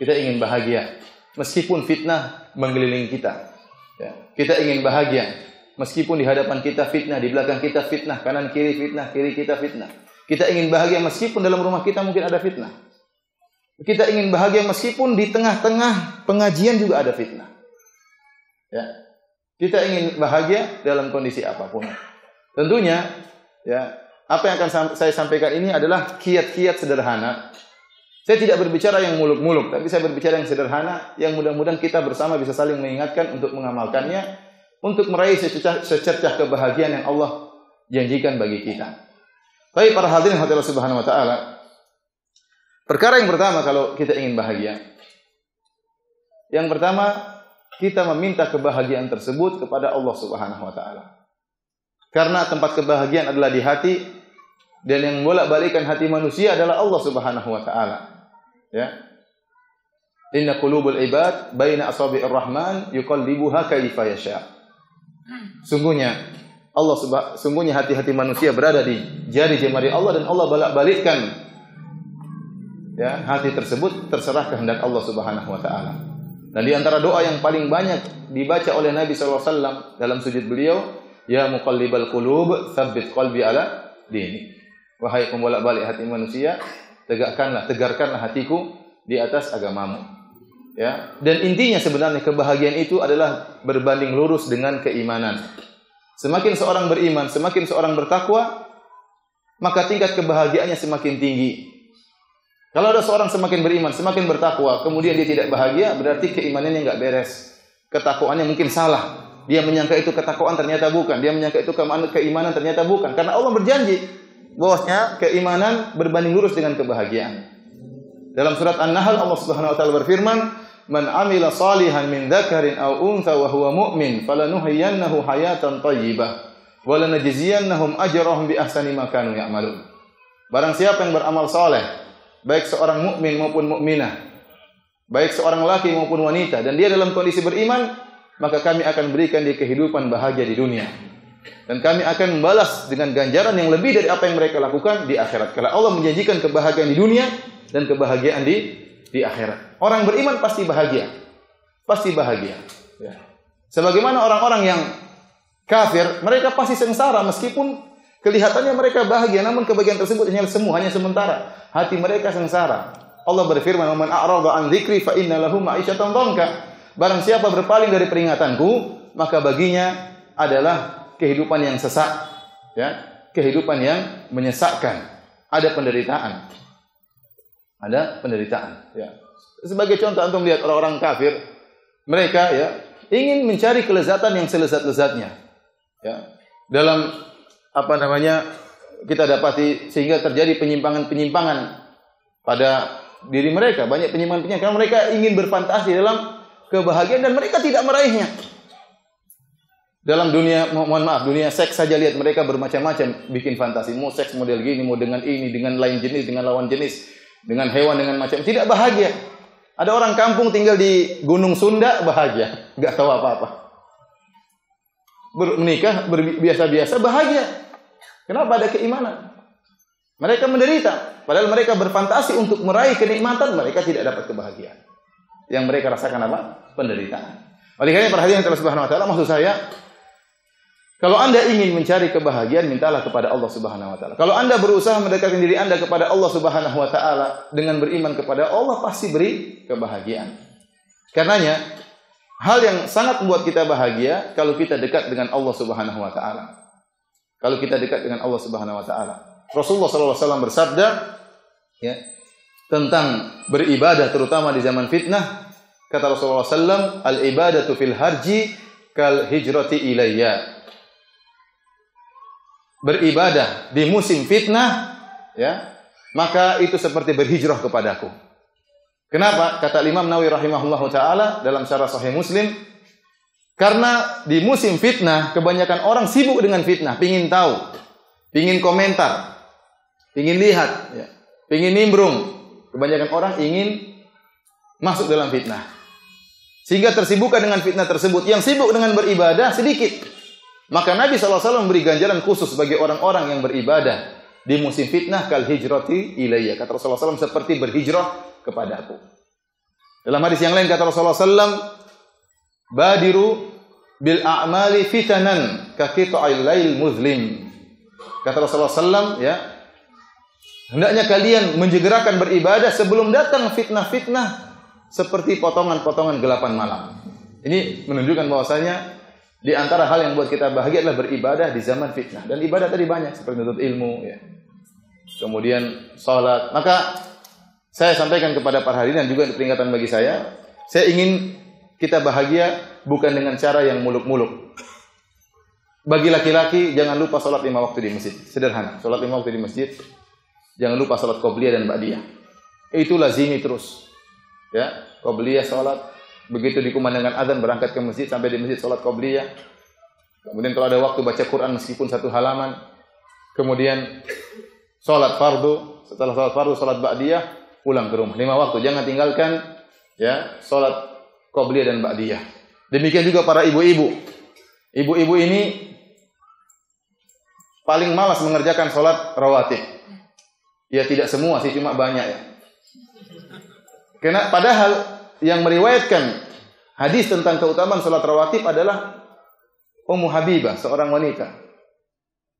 Kita ingin bahagia meskipun fitnah mengelilingi kita. Ya. Kita ingin bahagia meskipun di hadapan kita fitnah, di belakang kita fitnah, kanan kiri fitnah, kiri kita fitnah. Kita ingin bahagia meskipun dalam rumah kita mungkin ada fitnah. Kita ingin bahagia meskipun di tengah-tengah pengajian juga ada fitnah. Ya. Kita ingin bahagia dalam kondisi apapun. Tentunya, ya, apa yang akan saya sampaikan ini adalah kiat-kiat sederhana. Saya tidak berbicara yang muluk-muluk, tapi saya berbicara yang sederhana, yang mudah-mudahan kita bersama bisa saling mengingatkan untuk mengamalkannya, untuk meraih secercah kebahagiaan yang Allah janjikan bagi kita. Baik para hadirin Allah Subhanahu wa taala. Perkara yang pertama kalau kita ingin bahagia. Yang pertama, kita meminta kebahagiaan tersebut kepada Allah Subhanahu wa taala. Karena tempat kebahagiaan adalah di hati, dan yang bolak-balikan hati manusia adalah Allah Subhanahu wa taala. Ya. Inna qulubul ibad baina asabi'ir rahman yuqallibuha kaifa yasha. Sungguhnya hati-hati manusia berada di jari jemari Allah, dan Allah bolak-balikkan ya hati tersebut terserah kehendak Allah Subhanahu wa taala. Dan di antara doa yang paling banyak dibaca oleh Nabi sallallahu alaihi wasallam dalam sujud beliau, ya muqallibal qulub, tsabbit qalbi ala dini. Wahai pembolak-balik hati manusia, tegarkanlah hatiku di atas agamamu. Ya, dan intinya sebenarnya kebahagiaan itu adalah berbanding lurus dengan keimanan. Semakin seorang beriman, semakin seorang bertakwa, maka tingkat kebahagiaannya semakin tinggi. Kalau ada seorang semakin beriman, semakin bertakwa, kemudian dia tidak bahagia, berarti keimanannya enggak beres. Ketakwaannya mungkin salah. Dia menyangka itu ketakwaan, ternyata bukan. Dia menyangka itu keimanan, ternyata bukan. Karena Allah berjanji bahwasanya keimanan berbanding lurus dengan kebahagiaan. Dalam surat An-Nahl Allah Subhanahu wa taala berfirman, "Man 'amila shalihan min dzakarin aw untha wa huwa mu'min, falanuhyiyannahu hayatan thayyibah wa lanajziyannahum ajrahum bi ahsani ma kanu ya'malun." Barang siapa yang beramal saleh, baik seorang mukmin maupun mukminah, baik seorang laki maupun wanita, dan dia dalam kondisi beriman, maka kami akan berikan dia kehidupan bahagia di dunia. Dan kami akan membalas dengan ganjaran yang lebih dari apa yang mereka lakukan di akhirat. Kalau Allah menjanjikan kebahagiaan di dunia dan kebahagiaan di akhirat. Orang beriman pasti bahagia. Pasti bahagia. Ya. Sebagaimana orang-orang yang kafir, mereka pasti sengsara meskipun kelihatannya mereka bahagia, namun kebahagiaan tersebut hanya sementara. Hati mereka sengsara. Allah berfirman, "Man a'rada an dzikri fa inna lahu ma'isyatan dhanka." Barang siapa berpaling dari peringatanku, maka baginya adalah kehidupan yang sesak, ya, kehidupan yang menyesakkan, ada penderitaan, ya. Sebagai contoh, antum lihat orang-orang kafir, mereka ya ingin mencari kelezatan yang selezat-lezatnya, ya. Dalam kita dapati sehingga terjadi penyimpangan-penyimpangan pada diri mereka, banyak penyimpangan-penyimpangan karena mereka ingin berfantasi dalam kebahagiaan dan mereka tidak meraihnya. Dalam dunia, dunia seks saja lihat mereka bermacam-macam bikin fantasi. Mau seks model gini, mau dengan ini, dengan lain jenis, dengan lawan jenis, dengan hewan, dengan macam. Tidak bahagia. Ada orang kampung tinggal di Gunung Sunda bahagia, enggak tahu apa-apa. Menikah biasa-biasa bahagia. Kenapa? Ada keimanan. Mereka menderita, padahal mereka berfantasi untuk meraih kenikmatan, mereka tidak dapat kebahagiaan. Yang mereka rasakan apa? Penderitaan. Oleh karena perhatian Allah Subhanahu wa taala, maksud saya, kalau Anda ingin mencari kebahagiaan, mintalah kepada Allah Subhanahu wa taala. Kalau Anda berusaha mendekatkan diri Anda kepada Allah Subhanahu wa taala dengan beriman kepada Allah, pasti beri kebahagiaan. Karenanya, hal yang sangat membuat kita bahagia kalau kita dekat dengan Allah Subhanahu wa taala. Kalau kita dekat dengan Allah Subhanahu wa taala. Rasulullah sallallahu alaihi wasallam bersabda, ya, tentang beribadah terutama di zaman fitnah. Kata Rasulullah sallallahu alaihi wasallam, "Al-ibadatu fil harji kal hijrati ilayya." Beribadah di musim fitnah, ya, maka itu seperti berhijrah kepadaku. Kenapa? Kata Imam Nawawi rahimahullahu taala dalam syarah Sahih Muslim, karena di musim fitnah kebanyakan orang sibuk dengan fitnah, pingin tahu, pingin komentar, pingin lihat, ya, pingin nimbrung. Kebanyakan orang ingin masuk dalam fitnah, sehingga tersibukkan dengan fitnah tersebut. Yang sibuk dengan beribadah sedikit. Maka Nabi SAW memberi ganjaran khusus bagi orang-orang yang beribadah di musim fitnah, kal hijrati ilayya. Kata Rasulullah SAW, seperti berhijrah kepadaku. Dalam hadis yang lain kata Rasulullah sallam, "Badiru bil a'mali fitanan ka qita'il lail muzlim." Kata Rasulullah sallam, ya, hendaknya kalian menjegerakan beribadah sebelum datang fitnah-fitnah seperti potongan-potongan gelapan malam. Ini menunjukkan bahwasanya di antara hal yang buat kita bahagia adalah beribadah di zaman fitnah. Dan ibadah tadi banyak seperti menuntut ilmu, ya. Kemudian salat. Maka saya sampaikan kepada para hadirin dan juga peringatan bagi saya ingin kita bahagia bukan dengan cara yang muluk-muluk. Bagi laki-laki jangan lupa salat 5 waktu di masjid. Sederhana, salat 5 waktu di masjid. Jangan lupa salat qobliyah dan ba'diyah. Itu lazimi terus. Ya, qobliyah salat. Begitu dikumandangkan azan berangkat ke masjid, sampai di masjid salat qobliyah. Kemudian kalau ada waktu baca Quran meskipun 1 halaman. Kemudian salat fardu, setelah salat fardu salat ba'diyah, pulang ke rumah. 5 waktu, jangan tinggalkan ya salat qobliyah dan ba'diyah. Demikian juga para ibu-ibu. Ibu-ibu ini paling malas mengerjakan salat rawatib. Ya tidak semua sih, cuma banyak ya. Karena padahal yang meriwayatkan hadis tentang keutamaan salat rawatib adalah Ummu Habibah, seorang wanita.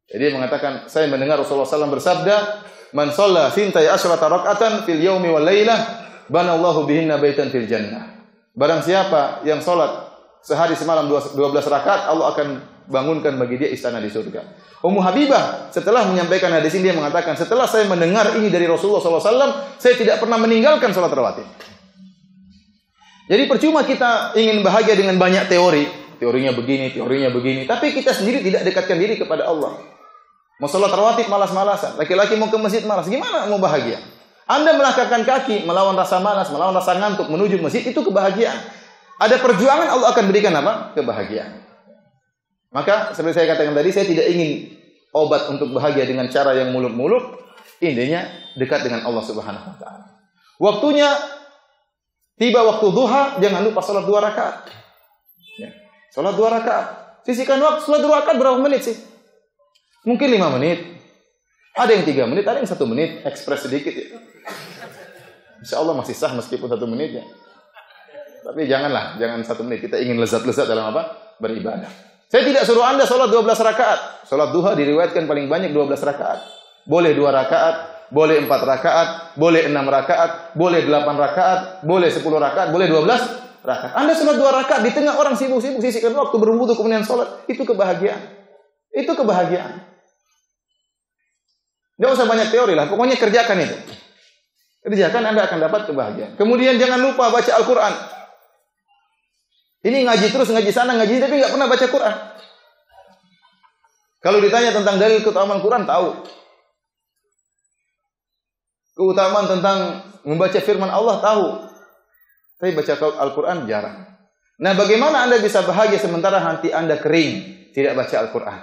Jadi dia mengatakan, saya mendengar Rasulullah SAW bersabda, "Man shalla thintai asyrata rak'atan fil yaumi wal lailah, banallahu bihinna baitan fil jannah." Barang siapa yang salat sehari semalam 12 rakaat, Allah akan bangunkan bagi dia istana di surga. Ummu Habibah setelah menyampaikan hadis ini dia mengatakan, setelah saya mendengar ini dari Rasulullah SAW, saya tidak pernah meninggalkan salat rawatib. Jadi percuma kita ingin bahagia dengan banyak teori. Teorinya begini. Tapi kita sendiri tidak dekatkan diri kepada Allah. Mau salat rawatib malas-malasan. Laki-laki mau ke masjid malas. Gimana mau bahagia? Anda melangkahkan kaki, melawan rasa malas, melawan rasa ngantuk, menuju masjid, itu kebahagiaan. Ada perjuangan, Allah akan berikan apa? Kebahagiaan. Maka seperti saya katakan tadi, saya tidak ingin obat untuk bahagia dengan cara yang muluk-muluk. Intinya dekat dengan Allah Subhanahu wa taala. Waktunya tiba waktu duha, jangan lupa salat 2 rakaat. Ya. Salat 2 rakaat. Sisihkan waktu salat 2 rakaat berapa menit sih? Mungkin 5 menit. Ada yang 3 menit, ada yang 1 menit, ekspres sedikit ya. Insyaallah masih sah meskipun 1 menit ya. Tapi jangan 1 menit. Kita ingin lezat-lezat dalam apa? Beribadah. Saya tidak suruh Anda salat 12 rakaat. Salat duha diriwayatkan paling banyak 12 rakaat. Boleh 2 rakaat. Boleh 4 rakaat, boleh 6 rakaat, boleh 8 rakaat, boleh 10 rakaat, boleh 12 rakaat. Anda salat 2 rakaat di tengah orang sibuk-sibuk, sisihkan waktu berwudu kemudian salat, itu kebahagiaan. Itu kebahagiaan. Enggak usah banyak teori lah, pokoknya kerjakan itu. Kerjakan, Anda akan dapat kebahagiaan. Kemudian jangan lupa baca Al-Qur'an. Ini ngaji terus, ngaji sana, ngaji tapi enggak pernah baca Qur'an. Kalau ditanya tentang dalil keutamaan Qur'an, tahu. Keutamaan tentang membaca firman Allah tahu. Tapi baca Al-Quran jarang. Nah, bagaimana Anda bisa bahagia sementara hati Anda kering, tidak baca Al-Quran?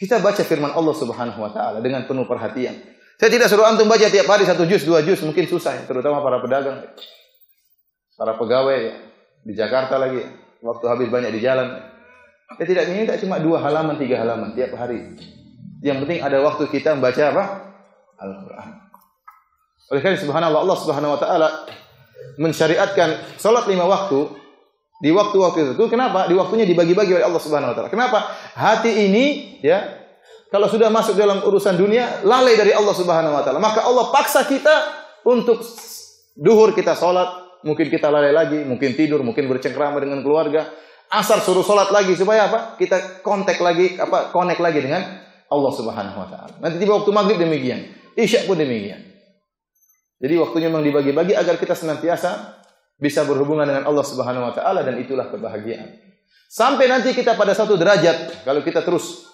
Kita baca firman Allah Subhanahu wa taala dengan penuh perhatian. Saya tidak suruh antum baca tiap hari 1 juz, 2 juz, mungkin susah ya, terutama para pedagang. Para pegawai ya, di Jakarta lagi, waktu habis banyak di jalan. Saya tidak minta cuma 2 halaman, 3 halaman tiap hari. Yang penting ada waktu kita membaca apa? Al-Quran. Oleh karena subhanallah, Allah Subhanahu wa taala mensyariatkan salat 5 waktu di waktu-waktu itu. Kenapa? Di waktunya dibagi-bagi oleh Allah Subhanahu wa taala. Kenapa? Hati ini ya, kalau sudah masuk dalam urusan dunia, lalai dari Allah Subhanahu wa taala. Maka Allah paksa kita untuk duhur kita salat, mungkin kita lalai lagi, mungkin tidur, mungkin bercengkrama dengan keluarga. Asar suruh salat lagi supaya apa? Kita connect lagi dengan Allah Subhanahu wa taala. Nanti tiba waktu maghrib demikian, isya pun demikian. Jadi waktunya memang dibagi-bagi agar kita senantiasa bisa berhubungan dengan Allah Subhanahu wa taala, dan itulah kebahagiaan. Sampai nanti kita pada satu derajat, kalau kita terus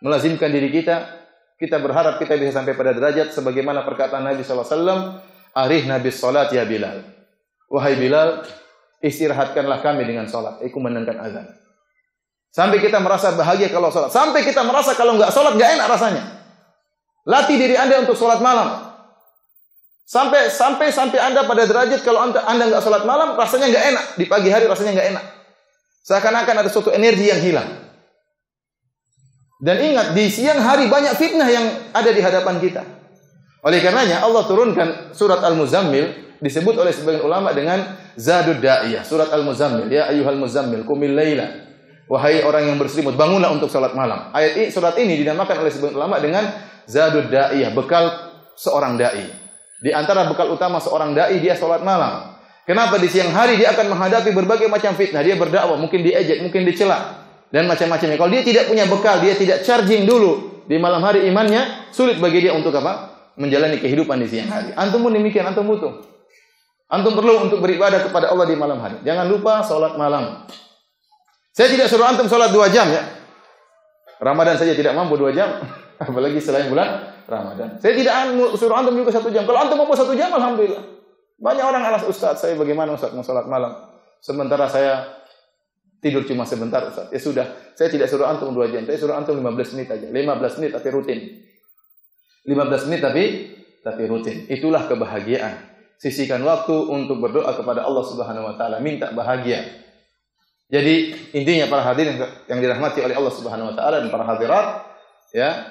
melazimkan diri kita berharap kita bisa sampai pada derajat sebagaimana perkataan Nabi sallallahu alaihi wasallam, "Arihna bis salat ya Bilal." Wahai Bilal, istirahatkanlah kami dengan salat. Aku mendengarkan azan. Sampai kita merasa bahagia kalau salat. Sampai kita merasa kalau enggak salat enggak enak rasanya. Latih diri Anda untuk salat malam. Sampai Anda pada derajat kalau Anda enggak salat malam rasanya enggak enak, di pagi hari rasanya enggak enak. Seakan-akan ada suatu energi yang hilang. Dan ingat, di siang hari banyak fitnah yang ada di hadapan kita. Oleh karenanya Allah turunkan surat Al-Muzammil disebut oleh sebagian ulama dengan zadud da'iyah. Surat Al-Muzammil, ya ayyuhal muzammil qumil laila. Wahai orang yang berselimut, bangunlah untuk salat malam. Surat ini dinamakan oleh sebagian ulama dengan zadud da'iyah, bekal seorang dai. Di antara bekal utama seorang dai dia salat malam. Kenapa? Di siang hari dia akan menghadapi berbagai macam fitnah. Dia berdakwah, mungkin diejek, mungkin dicela dan macam-macamnya. Kalau dia tidak punya bekal, dia tidak charging dulu di malam hari imannya, sulit bagi dia untuk apa? Menjalani kehidupan di siang hari. Antum pun demikian, antum butuh. Antum perlu untuk beribadah kepada Allah di malam hari. Jangan lupa salat malam. Saya tidak suruh antum salat 2 jam ya. Ramadan saja tidak mampu 2 jam, apalagi selain bulan Ramadan. Saya tidak suruh antum juga 1 jam. Kalau antum mampu 1 jam, alhamdulillah. Banyak orang alas, Ustaz, saya bagaimana Ustaz mau salat malam? Sementara saya tidur cuma sebentar Ustaz. Ya sudah, saya tidak suruh antum 2 jam. Saya suruh antum 15 menit aja. 15 menit tapi rutin. 15 menit tapi rutin. Itulah kebahagiaan. Sisihkan waktu untuk berdoa kepada Allah Subhanahu wa taala, minta bahagia. Jadi intinya para hadirin yang dirahmati oleh Allah Subhanahu wa taala dan para hadirat, ya.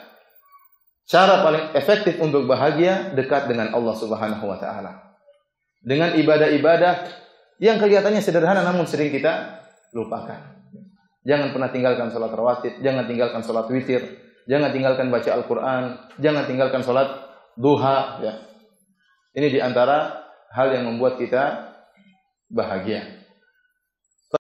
Cara paling efektif untuk bahagia dekat dengan Allah Subhanahu wa taala. Dengan ibadah-ibadah yang kelihatannya sederhana namun sering kita lupakan. Jangan pernah tinggalkan salat rawatib, jangan tinggalkan salat witir, jangan tinggalkan baca Al-Qur'an, jangan tinggalkan salat duha, ya. Ini di antara hal yang membuat kita bahagia.